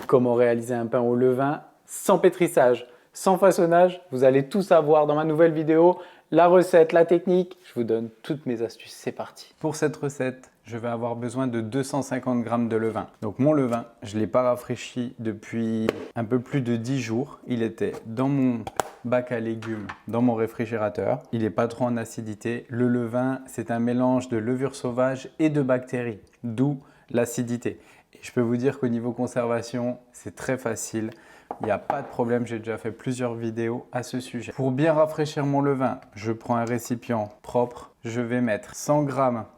comment réaliser un pain au levain sans pétrissage, sans façonnage. Vous allez tout savoir dans ma nouvelle vidéo. La recette, la technique, je vous donne toutes mes astuces. C'est parti. Pour cette recette, je vais avoir besoin de 250 g de levain. Donc mon levain, je ne l'ai pas rafraîchi depuis un peu plus de 10 jours. Il était dans mon bac à légumes, dans mon réfrigérateur. Il n'est pas trop en acidité. Le levain, c'est un mélange de levure sauvage et de bactéries, d'où l'acidité. Et je peux vous dire qu'au niveau conservation, c'est très facile. Il n'y a pas de problème, j'ai déjà fait plusieurs vidéos à ce sujet. Pour bien rafraîchir mon levain, je prends un récipient propre. Je vais mettre 100 g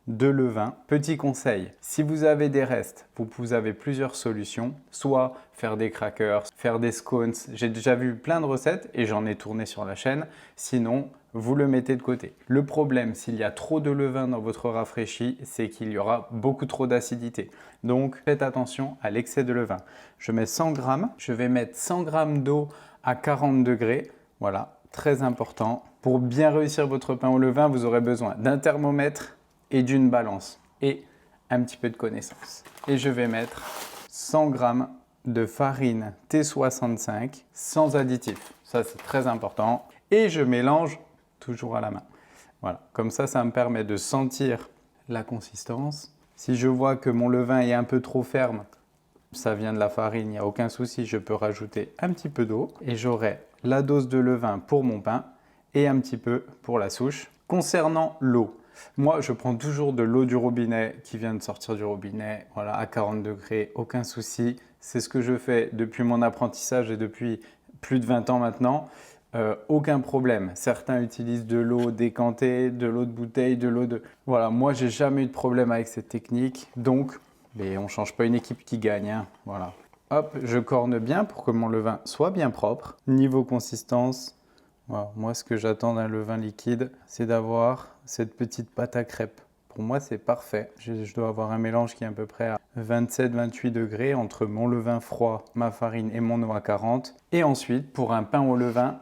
de levain. Petit conseil, si vous avez des restes, vous avez plusieurs solutions. Soit faire des crackers, faire des scones. J'ai déjà vu plein de recettes et j'en ai tourné sur la chaîne. Sinon, vous le mettez de côté. Le problème, s'il y a trop de levain dans votre rafraîchi, c'est qu'il y aura beaucoup trop d'acidité. Donc, faites attention à l'excès de levain. Je mets 100 g. Je vais mettre 100 g d'eau à 40 degrés. Voilà, très important. Pour bien réussir votre pain au levain, vous aurez besoin d'un thermomètre et d'une balance et un petit peu de connaissance. Et je vais mettre 100 g de farine T65 sans additif. Ça, c'est très important. Et je mélange toujours à la main. Voilà, comme ça me permet de sentir la consistance. Si je vois que mon levain est un peu trop ferme, ça vient de la farine, il n'y a aucun souci, je peux rajouter un petit peu d'eau et j'aurai la dose de levain pour mon pain et un petit peu pour la souche. Concernant l'eau, moi je prends toujours de l'eau du robinet qui vient de sortir du robinet, voilà, à 40 degrés, aucun souci. C'est ce que je fais depuis mon apprentissage et depuis plus de 20 ans maintenant. Aucun problème. Certains utilisent de l'eau décantée, de l'eau de bouteille, de l'eau de... Voilà, moi, j'ai jamais eu de problème avec cette technique. Donc, mais on ne change pas une équipe qui gagne. Hein. Voilà. Hop, je corne bien pour que mon levain soit bien propre. Niveau consistance, voilà, moi, ce que j'attends d'un levain liquide, c'est d'avoir cette petite pâte à crêpes. Pour moi, c'est parfait. Je dois avoir un mélange qui est à peu près à 27-28 degrés entre mon levain froid, ma farine et mon eau à 40. Et ensuite, pour un pain au levain,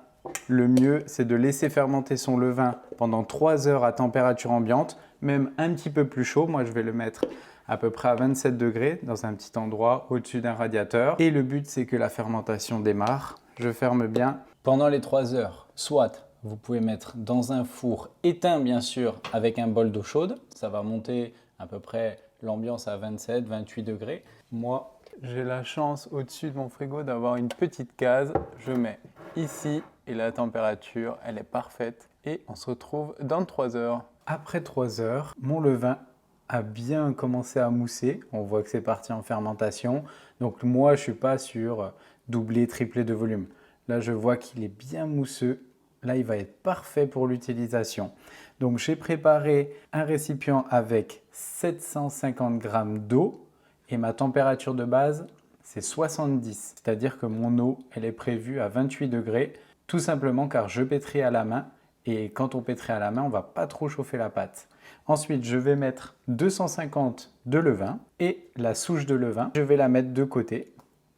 le mieux, c'est de laisser fermenter son levain pendant 3 heures à température ambiante, même un petit peu plus chaud. Moi, je vais le mettre à peu près à 27 degrés dans un petit endroit au-dessus d'un radiateur. Et le but, c'est que la fermentation démarre. Je ferme bien. Pendant les 3 heures, soit vous pouvez mettre dans un four éteint, bien sûr, avec un bol d'eau chaude. Ça va monter à peu près l'ambiance à 27-28 degrés. Moi, j'ai la chance au-dessus de mon frigo d'avoir une petite case. Je mets ici et la température, elle est parfaite. Et on se retrouve dans 3 heures. Après 3 heures, mon levain a bien commencé à mousser. On voit que c'est parti en fermentation. Donc moi, je ne suis pas sur doubler, tripler de volume. Là, je vois qu'il est bien mousseux. Là, il va être parfait pour l'utilisation. Donc, j'ai préparé un récipient avec 750 g d'eau et ma température de base, c'est 70. C'est-à-dire que mon eau, elle est prévue à 28 degrés, tout simplement car je pétris à la main. Et quand on pétrit à la main, on ne va pas trop chauffer la pâte. Ensuite, je vais mettre 250 de levain et la souche de levain, je vais la mettre de côté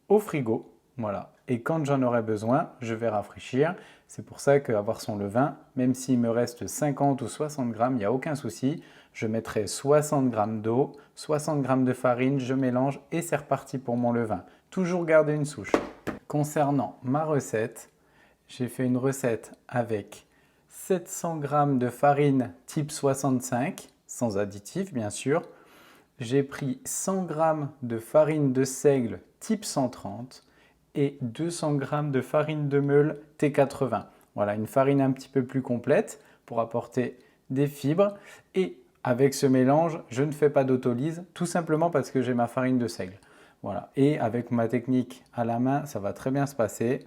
au frigo. Voilà. Et quand j'en aurai besoin, je vais rafraîchir. C'est pour ça qu'avoir son levain, même s'il me reste 50 ou 60 grammes, il n'y a aucun souci. Je mettrai 60 grammes d'eau, 60 grammes de farine, je mélange et c'est reparti pour mon levain. Toujours garder une souche. Concernant ma recette, j'ai fait une recette avec 700 grammes de farine type 65, sans additif bien sûr. J'ai pris 100 g de farine de seigle type 130 et 200 g de farine de meule T80. Voilà, une farine un petit peu plus complète pour apporter des fibres. Et avec ce mélange, je ne fais pas d'autolyse, tout simplement parce que j'ai ma farine de seigle. Voilà. Et avec ma technique à la main, ça va très bien se passer.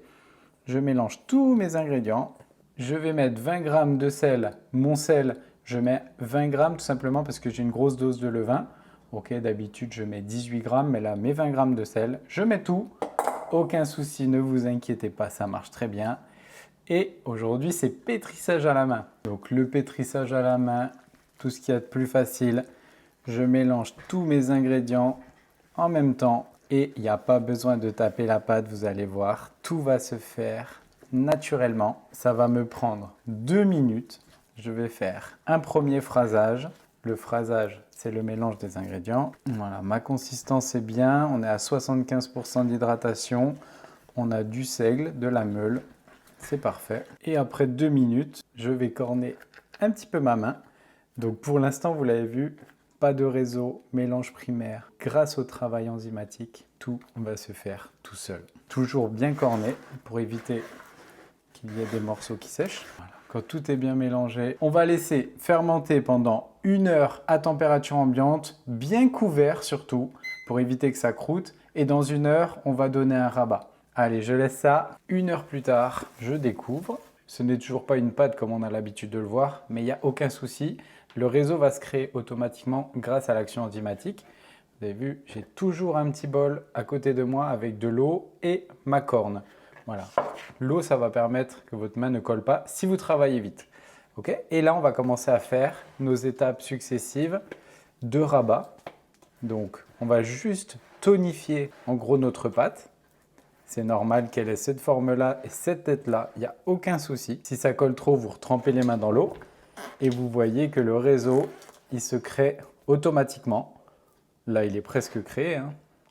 Je mélange tous mes ingrédients. Je vais mettre 20 g de sel. Mon sel, je mets 20 g tout simplement parce que j'ai une grosse dose de levain. Ok, d'habitude, je mets 18 g, mais là, mes 20 g de sel. Je mets tout. Aucun souci, ne vous inquiétez pas, ça marche très bien. Et aujourd'hui, c'est pétrissage à la main. Donc, le pétrissage à la main, tout ce qu'il y a de plus facile. Je mélange tous mes ingrédients en même temps. Et il n'y a pas besoin de taper la pâte, vous allez voir. Tout va se faire naturellement. Ça va me prendre 2 minutes. Je vais faire un premier phrasage. Le phrasage, c'est le mélange des ingrédients. Voilà, ma consistance est bien. On est à 75% d'hydratation. On a du seigle, de la meule. C'est parfait. Et après 2 minutes, je vais corner un petit peu ma main. Donc pour l'instant, vous l'avez vu, pas de réseau, mélange primaire. Grâce au travail enzymatique, tout va se faire tout seul. Toujours bien corné pour éviter qu'il y ait des morceaux qui sèchent. Voilà. Quand tout est bien mélangé, on va laisser fermenter pendant 1 heure à température ambiante, bien couvert surtout, pour éviter que ça croûte. Et dans 1 heure, on va donner un rabat. Allez, je laisse ça. 1 heure plus tard, je découvre. Ce n'est toujours pas une pâte comme on a l'habitude de le voir, mais il n'y a aucun souci. Le réseau va se créer automatiquement grâce à l'action enzymatique. Vous avez vu, j'ai toujours un petit bol à côté de moi avec de l'eau et ma corne. Voilà. L'eau, ça va permettre que votre main ne colle pas si vous travaillez vite. Okay, et là, on va commencer à faire nos étapes successives de rabat. Donc, on va juste tonifier en gros notre pâte. C'est normal qu'elle ait cette forme-là et cette tête-là. Il n'y a aucun souci. Si ça colle trop, vous retrempez les mains dans l'eau. Et vous voyez que le réseau, il se crée automatiquement. Là, il est presque créé.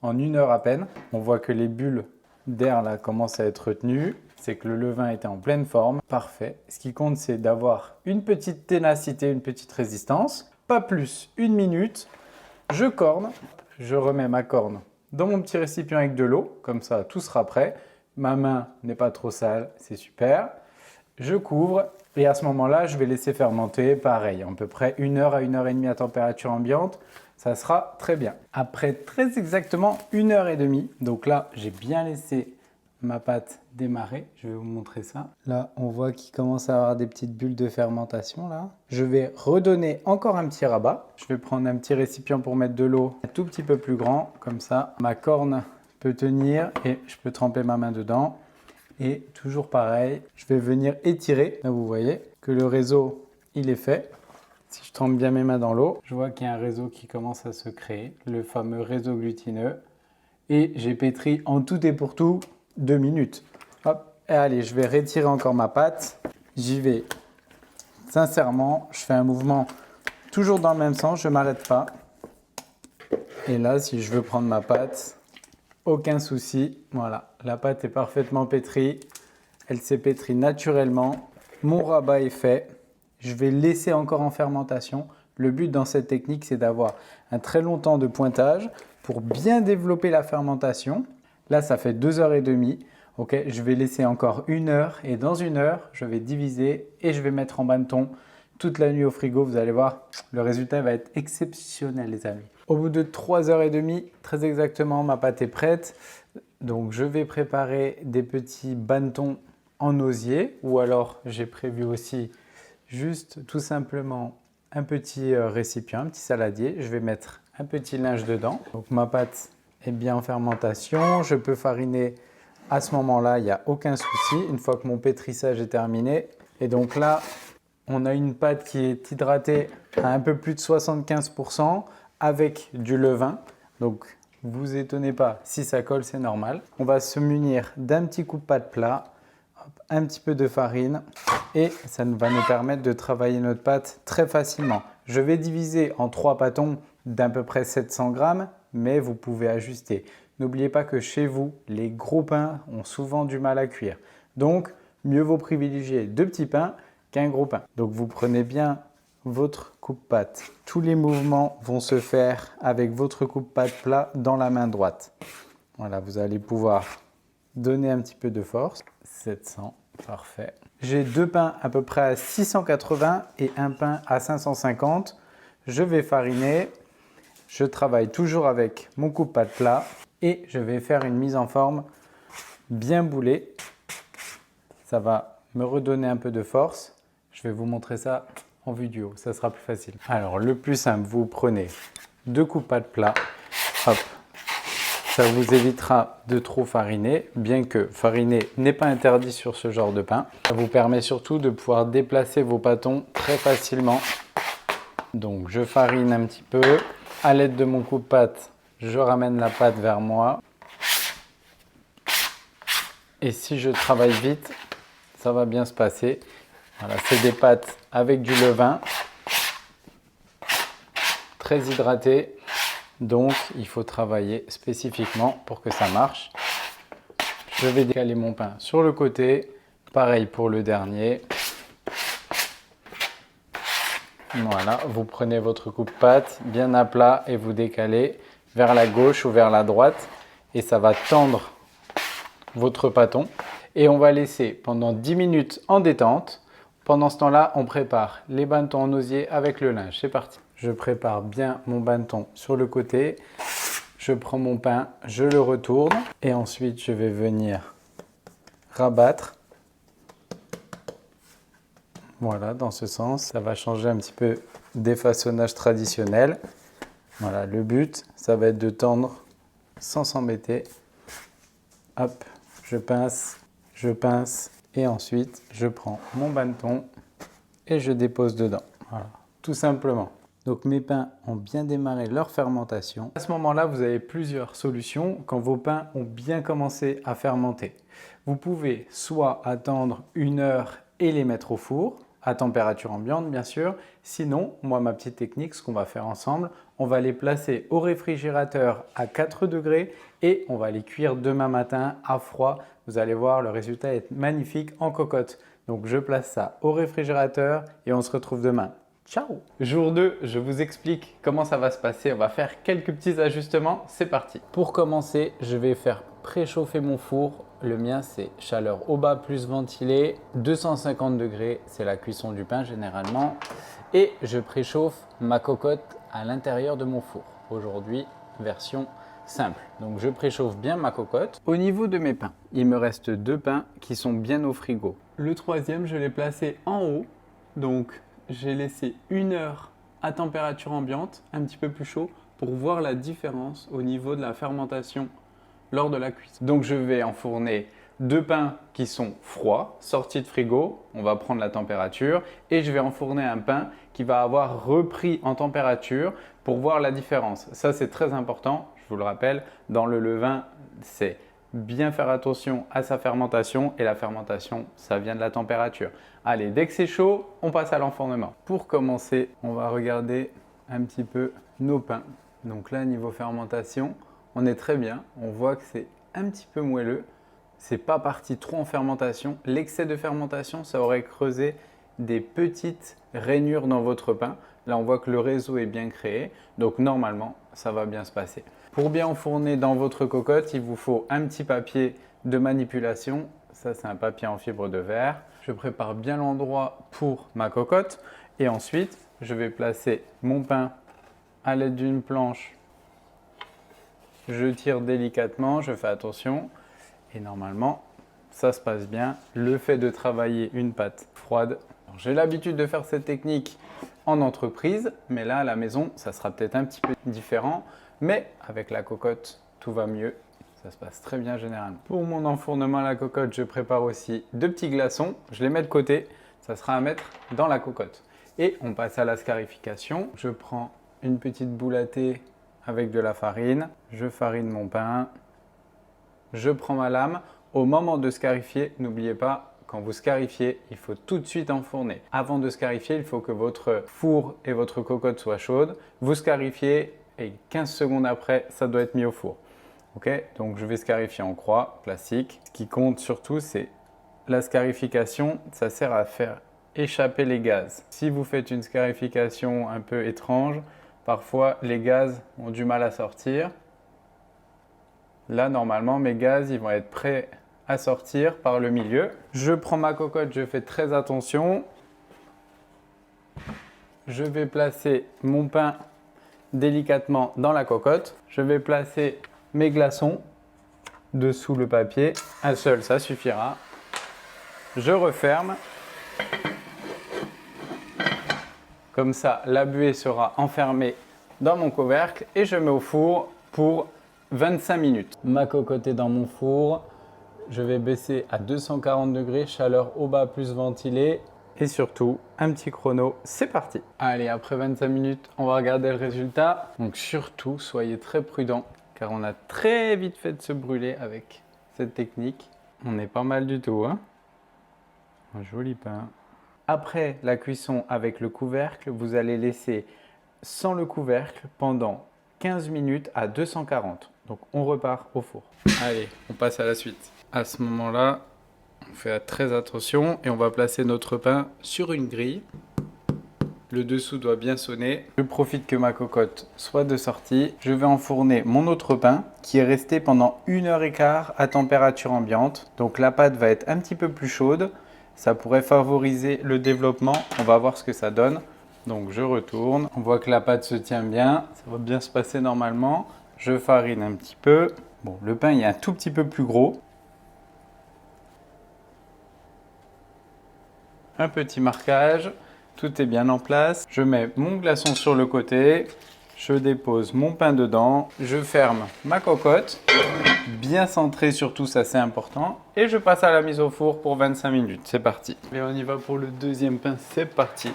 En 1 heure à peine, on voit que les bulles d'air là commencent à être retenues. C'est que le levain était en pleine forme. Parfait. Ce qui compte, c'est d'avoir une petite ténacité, une petite résistance. Pas plus, 1 minute. Je corne. Je remets ma corne dans mon petit récipient avec de l'eau. Comme ça, tout sera prêt. Ma main n'est pas trop sale. C'est super. Je couvre. Et à ce moment-là, je vais laisser fermenter, pareil, à peu près 1 heure à 1 heure et demie à température ambiante. Ça sera très bien. Après très exactement 1 heure et demie, donc là, j'ai bien laissé ma pâte démarrer. Je vais vous montrer ça. Là, on voit qu'il commence à avoir des petites bulles de fermentation. Là, je vais redonner encore un petit rabat. Je vais prendre un petit récipient pour mettre de l'eau, un tout petit peu plus grand. Comme ça, ma corne peut tenir et je peux tremper ma main dedans. Et toujours pareil, je vais venir étirer. Là, vous voyez que le réseau, il est fait. Si je trempe bien mes mains dans l'eau, je vois qu'il y a un réseau qui commence à se créer, le fameux réseau glutineux. Et j'ai pétri en tout et pour tout 2 minutes. Hop, et allez, je vais retirer encore ma pâte. J'y vais sincèrement, je fais un mouvement toujours dans le même sens, je ne m'arrête pas. Et là, si je veux prendre ma pâte, aucun souci. Voilà, la pâte est parfaitement pétrie. Elle s'est pétrie naturellement. Mon rabat est fait. Je vais laisser encore en fermentation. Le but dans cette technique, c'est d'avoir un très long temps de pointage pour bien développer la fermentation. Là, ça fait 2 heures et demie. Okay, je vais laisser encore 1 heure et dans 1 heure, je vais diviser et je vais mettre en bannetton toute la nuit au frigo. Vous allez voir, le résultat va être exceptionnel, les amis. Au bout de 3 heures et demie, très exactement, ma pâte est prête. Donc, je vais préparer des petits bannetons en osier ou alors j'ai prévu aussi juste tout simplement un petit récipient, un petit saladier. Je vais mettre un petit linge dedans. Donc, ma pâte est bien en fermentation. Je peux fariner à ce moment-là, il n'y a aucun souci. Une fois que mon pétrissage est terminé. Et donc là, on a une pâte qui est hydratée à un peu plus de 75% avec du levain. Donc, vous étonnez pas, si ça colle, c'est normal. On va se munir d'un petit coup de pâte plat, un petit peu de farine et ça va nous permettre de travailler notre pâte très facilement. Je vais diviser en 3 pâtons d'à peu près 700 grammes, mais vous pouvez ajuster. N'oubliez pas que chez vous, les gros pains ont souvent du mal à cuire. Donc, mieux vaut privilégier 2 petits pains qu'un gros pain. Donc, vous prenez bien votre coupe-pâte. Tous les mouvements vont se faire avec votre coupe-pâte plat dans la main droite. Voilà, vous allez pouvoir donner un petit peu de force. 700, parfait. J'ai 2 pains à peu près à 680 et un pain à 550. Je vais fariner. Je travaille toujours avec mon coupe-pâte plat et je vais faire une mise en forme bien boulée. Ça va me redonner un peu de force. Je vais vous montrer ça en vue du haut, ça sera plus facile. Alors, le plus simple, vous prenez 2 coupe-pâte plat. Hop. Ça vous évitera de trop fariner, bien que fariner n'est pas interdit sur ce genre de pain. Ça vous permet surtout de pouvoir déplacer vos pâtons très facilement. Donc, je farine un petit peu. À l'aide de mon coupe-pâte, je ramène la pâte vers moi. Et si je travaille vite, ça va bien se passer. Voilà, c'est des pâtes avec du levain. très hydraté. Donc, il faut travailler spécifiquement pour que ça marche. Je vais décaler mon pain sur le côté. Pareil pour le dernier. Voilà, vous prenez votre coupe-pâte bien à plat et vous décalez vers la gauche ou vers la droite. Et ça va tendre votre pâton. Et on va laisser pendant 10 minutes en détente. Pendant ce temps-là, on prépare les bannetons en osier avec le linge. C'est parti. Je prépare bien mon banneton sur le côté. Je prends mon pain, je le retourne. Et ensuite, je vais venir rabattre. Voilà, dans ce sens. Ça va changer un petit peu des façonnages traditionnels. Voilà, le but, ça va être de tendre sans s'embêter. Hop, je pince et ensuite, je prends mon banneton et je dépose dedans. Voilà, tout simplement. Donc mes pains ont bien démarré leur fermentation. À ce moment-là, vous avez plusieurs solutions quand vos pains ont bien commencé à fermenter. Vous pouvez soit attendre 1 heure et les mettre au four, à température ambiante bien sûr. Sinon, moi ma petite technique, ce qu'on va faire ensemble, on va les placer au réfrigérateur à 4 degrés et on va les cuire demain matin à froid. Vous allez voir, le résultat est magnifique en cocotte. Donc je place ça au réfrigérateur et on se retrouve demain. Ciao! Jour 2, je vous explique comment ça va se passer. On va faire quelques petits ajustements. C'est parti! Pour commencer, je vais faire préchauffer mon four. Le mien, c'est chaleur au bas plus ventilé. 250 degrés, c'est la cuisson du pain généralement. Et je préchauffe ma cocotte à l'intérieur de mon four. Aujourd'hui, version simple. Donc je préchauffe bien ma cocotte. Au niveau de mes pains, il me reste 2 pains qui sont bien au frigo. Le troisième, je l'ai placé en haut. Donc j'ai laissé 1 heure à température ambiante, un petit peu plus chaud, pour voir la différence au niveau de la fermentation lors de la cuisson. Donc je vais enfourner 2 pains qui sont froids, sortis de frigo, on va prendre la température, et je vais enfourner un pain qui va avoir repris en température pour voir la différence. Ça c'est très important, je vous le rappelle, dans le levain, c'est bien faire attention à sa fermentation et la fermentation, ça vient de la température. Allez, dès que c'est chaud, on passe à l'enfournement. Pour commencer, on va regarder un petit peu nos pains. Donc là, niveau fermentation, on est très bien. On voit que c'est un petit peu moelleux. C'est pas parti trop en fermentation. L'excès de fermentation, ça aurait creusé des petites rainures dans votre pain. Là, on voit que le réseau est bien créé. Donc normalement, ça va bien se passer. Pour bien enfourner dans votre cocotte, il vous faut un petit papier de manipulation. Ça, c'est un papier en fibre de verre. Je prépare bien l'endroit pour ma cocotte. Et ensuite, je vais placer mon pain à l'aide d'une planche. Je tire délicatement, je fais attention. Et normalement, ça se passe bien. Le fait de travailler une pâte froide. J'ai l'habitude de faire cette technique en entreprise. Mais là, à la maison, ça sera peut-être un petit peu différent. Mais avec la cocotte, tout va mieux. Ça se passe très bien généralement. Pour mon enfournement à la cocotte, je prépare aussi 2 petits glaçons. Je les mets de côté. Ça sera à mettre dans la cocotte. Et on passe à la scarification. Je prends une petite boule à thé avec de la farine. Je farine mon pain. Je prends ma lame. Au moment de scarifier, n'oubliez pas, quand vous scarifiez, il faut tout de suite enfourner. Avant de scarifier, il faut que votre four et votre cocotte soient chaudes. Vous scarifiez et 15 secondes après, ça doit être mis au four. Ok, donc je vais scarifier en croix, classique. Ce qui compte surtout, c'est la scarification. Ça sert à faire échapper les gaz. Si vous faites une scarification un peu étrange, parfois les gaz ont du mal à sortir. Là, normalement, mes gaz, ils vont être prêts à sortir par le milieu. Je prends ma cocotte, je fais très attention. Je vais placer mon pain délicatement dans la cocotte. Je vais placer mes glaçons dessous le papier. Un seul, ça suffira. Je referme. Comme ça, la buée sera enfermée dans mon couvercle et je mets au four pour 25 minutes. Ma cocotte est dans mon four. Je vais baisser à 240 degrés, chaleur au bas plus ventilée. Et surtout, un petit chrono, c'est parti. Allez, après 25 minutes, on va regarder le résultat. Donc surtout, soyez très prudents, car on a très vite fait de se brûler avec cette technique. On est pas mal du tout, hein? Un joli pain. Après la cuisson avec le couvercle, vous allez laisser sans le couvercle pendant 15 minutes à 240. Donc on repart au four. Allez, on passe à la suite. À ce moment-là, on fait très attention et on va placer notre pain sur une grille. Le dessous doit bien sonner. Je profite que ma cocotte soit de sortie. Je vais enfourner mon autre pain qui est resté pendant 1h15 à température ambiante. Donc la pâte va être un petit peu plus chaude. Ça pourrait favoriser le développement. On va voir ce que ça donne. Donc je retourne. On voit que la pâte se tient bien. Ça va bien se passer normalement. Je farine un petit peu. Bon, le pain il est un tout petit peu plus gros. Un petit marquage. Tout est bien en place. Je mets mon glaçon sur le côté. Je dépose mon pain dedans. Je ferme ma cocotte. Bien centré surtout, ça c'est important. Et je passe à la mise au four pour 25 minutes. C'est parti. Et on y va pour le deuxième pain. C'est parti.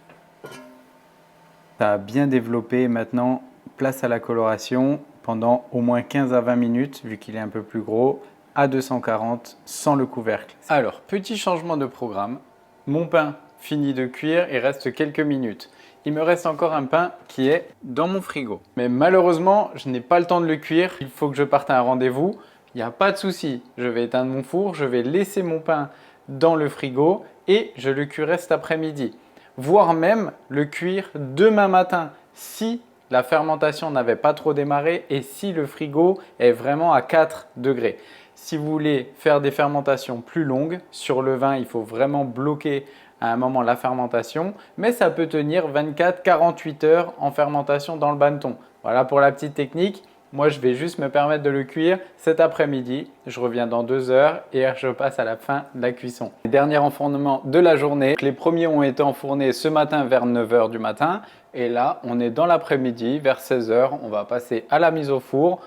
Ça a bien développé. Maintenant, place à la coloration pendant au moins 15 à 20 minutes, vu qu'il est un peu plus gros, à 240 sans le couvercle. Alors, petit changement de programme. Mon pain fini de cuire, il reste quelques minutes. Il me reste encore un pain qui est dans mon frigo. Mais malheureusement, je n'ai pas le temps de le cuire. Il faut que je parte à un rendez-vous. Il n'y a pas de souci. Je vais éteindre mon four, je vais laisser mon pain dans le frigo et je le cuirai cet après-midi. Voire même le cuire demain matin si la fermentation n'avait pas trop démarré et si le frigo est vraiment à 4 degrés. Si vous voulez faire des fermentations plus longues, sur le vin, il faut vraiment bloquer à un moment la fermentation, mais ça peut tenir 24-48 heures en fermentation dans le bannetton. Voilà pour la petite technique. Moi, je vais juste me permettre de le cuire cet après-midi. Je reviens dans 2 heures et je passe à la fin de la cuisson. Dernier enfournement de la journée. Les premiers ont été enfournés ce matin vers 9 h du matin. Et là, on est dans l'après-midi, vers 16 h. On va passer à la mise au four.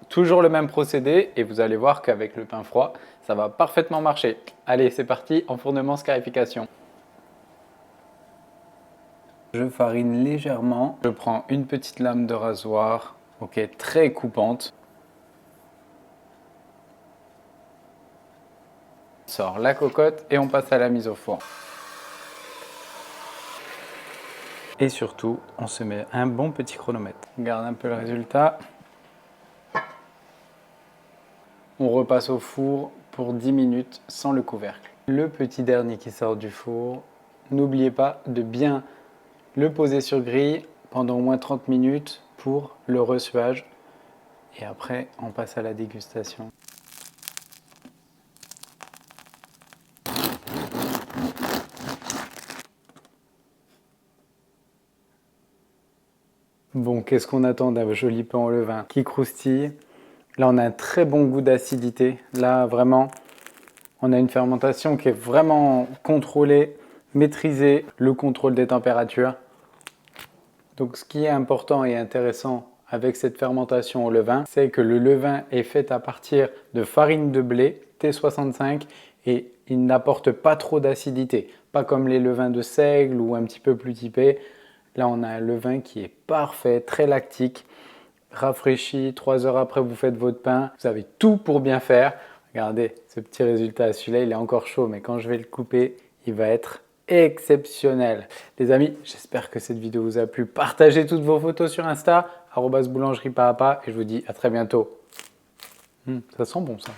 Toujours le même procédé et vous allez voir qu'avec le pain froid, ça va parfaitement marcher. Allez, c'est parti, enfournement, scarification. Je farine légèrement. Je prends une petite lame de rasoir, ok, très coupante. On sort la cocotte et on passe à la mise au four. Et surtout, on se met un bon petit chronomètre. On regarde un peu le résultat. On repasse au four pour 10 minutes sans le couvercle. Le petit dernier qui sort du four, n'oubliez pas de bien le poser sur grille pendant au moins 30 minutes pour le ressuage. Et après, on passe à la dégustation. Bon, qu'est-ce qu'on attend d'un joli pain au levain qui croustille? Là, on a un très bon goût d'acidité. Là, vraiment, on a une fermentation qui est vraiment contrôlée, maîtrisée, le contrôle des températures. Donc, ce qui est important et intéressant avec cette fermentation au levain, c'est que le levain est fait à partir de farine de blé T65 et il n'apporte pas trop d'acidité. Pas comme les levains de seigle ou un petit peu plus typés. Là, on a un levain qui est parfait, très lactique. Rafraîchi, 3 heures après vous faites votre pain, vous avez tout pour bien faire. Regardez ce petit résultat, celui-là il est encore chaud mais quand je vais le couper, il va être exceptionnel. Les amis, j'espère que cette vidéo vous a plu. Partagez toutes vos photos sur Insta, @boulangerie_papa et je vous dis à très bientôt. Ça sent bon ça.